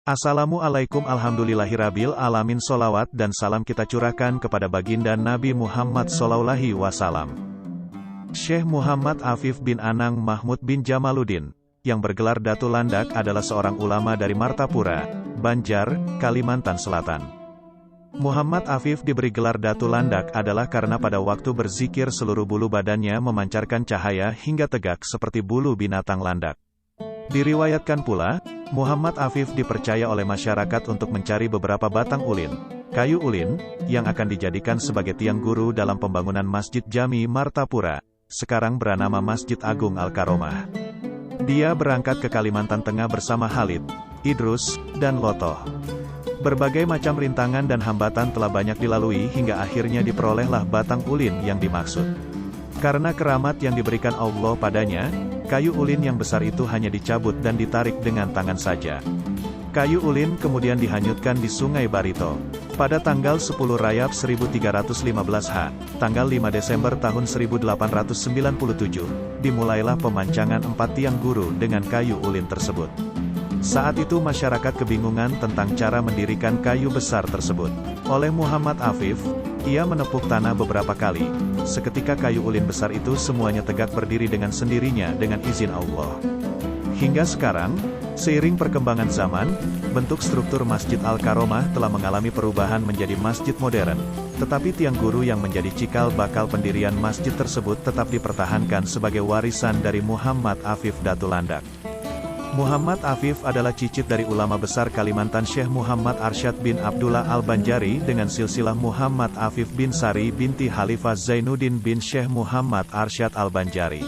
Assalamualaikum alhamdulillahirabbil alamin. Sholawat dan salam kita curahkan kepada baginda Nabi Muhammad SAW. Syekh Muhammad Afif bin Anang Mahmud bin Jamaluddin, yang bergelar Datu Landak adalah seorang ulama dari Martapura, Banjar, Kalimantan Selatan. Muhammad Afif diberi gelar Datu Landak adalah karena pada waktu berzikir seluruh bulu badannya memancarkan cahaya hingga tegak seperti bulu binatang landak. Diriwayatkan pula, Muhammad Afif dipercaya oleh masyarakat untuk mencari beberapa batang ulin, kayu ulin, yang akan dijadikan sebagai tiang guru dalam pembangunan Masjid Jami Martapura, sekarang bernama Masjid Agung Al-Karomah. Dia berangkat ke Kalimantan Tengah bersama Khalid, Idrus, dan Lotoh. Berbagai macam rintangan dan hambatan telah banyak dilalui hingga akhirnya diperolehlah batang ulin yang dimaksud. Karena keramat yang diberikan Allah padanya, kayu ulin yang besar itu hanya dicabut dan ditarik dengan tangan saja. Kayu ulin kemudian dihanyutkan di Sungai Barito. Pada tanggal 10 Rajab 1315 H, tanggal 5 Desember tahun 1897, dimulailah pemancangan 4 tiang guru dengan kayu ulin tersebut. Saat itu masyarakat kebingungan tentang cara mendirikan kayu besar tersebut. Oleh Muhammad Afif, ia menepuk tanah beberapa kali. Seketika kayu ulin besar itu semuanya tegak berdiri dengan sendirinya dengan izin Allah. Hingga sekarang, seiring perkembangan zaman, bentuk struktur Masjid Al-Karomah telah mengalami perubahan menjadi masjid modern. Tetapi tiang guru yang menjadi cikal bakal pendirian masjid tersebut tetap dipertahankan sebagai warisan dari Muhammad Afif Datu Landak. Muhammad Afif adalah cicit dari ulama besar Kalimantan Syekh Muhammad Arsyad bin Abdullah Al-Banjari dengan silsilah Muhammad Afif bin Sari binti Khalifah Zainuddin bin Syekh Muhammad Arsyad Al-Banjari.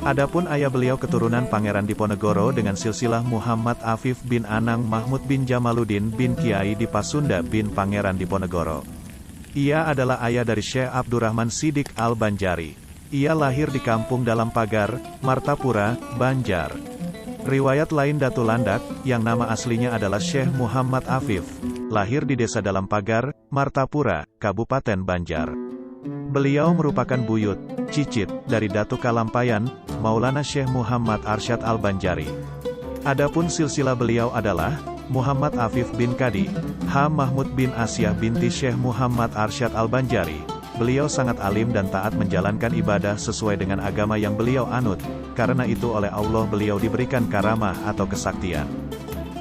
Adapun ayah beliau keturunan Pangeran Diponegoro dengan silsilah Muhammad Afif bin Anang Mahmud bin Jamaluddin bin Kiai di Pasunda bin Pangeran Diponegoro. Ia adalah ayah dari Syekh Abdurrahman Siddiq Al-Banjari. Ia lahir di kampung Dalam Pagar, Martapura, Banjar. Riwayat lain Datu Landak, yang nama aslinya adalah Syekh Muhammad Afif, lahir di desa Dalam Pagar, Martapura, Kabupaten Banjar. Beliau merupakan buyut, cicit, dari Datu Kalampayan, Maulana Syekh Muhammad Arsyad Al-Banjari. Adapun silsilah beliau adalah, Muhammad Afif bin Kadi, H. Mahmud bin Asyah binti Syekh Muhammad Arsyad Al-Banjari. Beliau sangat alim dan taat menjalankan ibadah sesuai dengan agama yang beliau anut, karena itu oleh Allah beliau diberikan karamah atau kesaktian.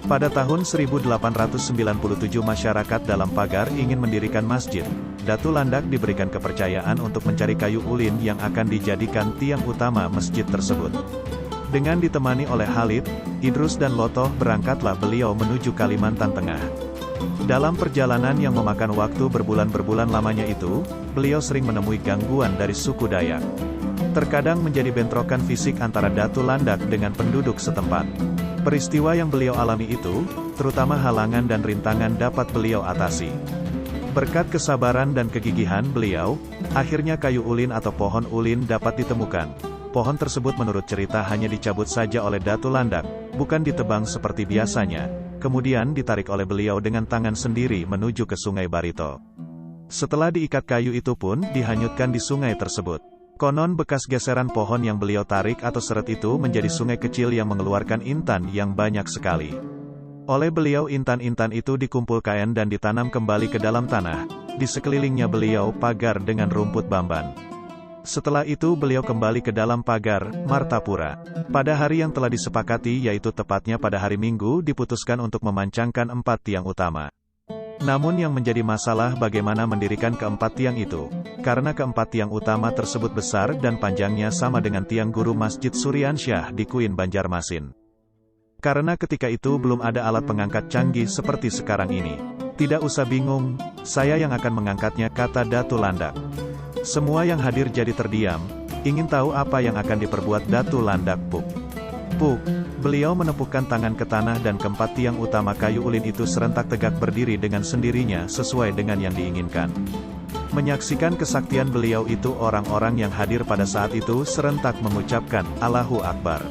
Pada tahun 1897 masyarakat Dalam Pagar ingin mendirikan masjid. Datu Landak diberikan kepercayaan untuk mencari kayu ulin yang akan dijadikan tiang utama masjid tersebut. Dengan ditemani oleh Khalid, Idrus dan Lotoh berangkatlah beliau menuju Kalimantan Tengah. Dalam perjalanan yang memakan waktu berbulan-berbulan lamanya itu, beliau sering menemui gangguan dari suku Dayak. Terkadang menjadi bentrokan fisik antara Datu Landak dengan penduduk setempat. Peristiwa yang beliau alami itu, terutama halangan dan rintangan dapat beliau atasi. Berkat kesabaran dan kegigihan beliau, akhirnya kayu ulin atau pohon ulin dapat ditemukan. Pohon tersebut menurut cerita hanya dicabut saja oleh Datu Landak, bukan ditebang seperti biasanya. Kemudian ditarik oleh beliau dengan tangan sendiri menuju ke Sungai Barito. Setelah diikat kayu itu pun dihanyutkan di sungai tersebut. Konon bekas geseran pohon yang beliau tarik atau seret itu menjadi sungai kecil yang mengeluarkan intan yang banyak sekali. Oleh beliau intan-intan itu dikumpulkan dan ditanam kembali ke dalam tanah. Di sekelilingnya beliau pagar dengan rumput bamban. Setelah itu beliau kembali ke Dalam Pagar, Martapura. Pada hari yang telah disepakati yaitu tepatnya pada hari Minggu diputuskan untuk memancangkan 4 tiang utama. Namun yang menjadi masalah bagaimana mendirikan keempat tiang itu. Karena keempat tiang utama tersebut besar dan panjangnya sama dengan tiang guru Masjid Suryansyah di Kuin Banjarmasin. Karena ketika itu belum ada alat pengangkat canggih seperti sekarang ini. Tidak usah bingung, saya yang akan mengangkatnya, kata Datu Landak. Semua yang hadir jadi terdiam, ingin tahu apa yang akan diperbuat Datu Landak. Puk, beliau menepukkan tangan ke tanah dan keempat tiang utama kayu ulin itu serentak tegak berdiri dengan sendirinya sesuai dengan yang diinginkan. Menyaksikan kesaktian beliau itu orang-orang yang hadir pada saat itu serentak mengucapkan, Allahu Akbar.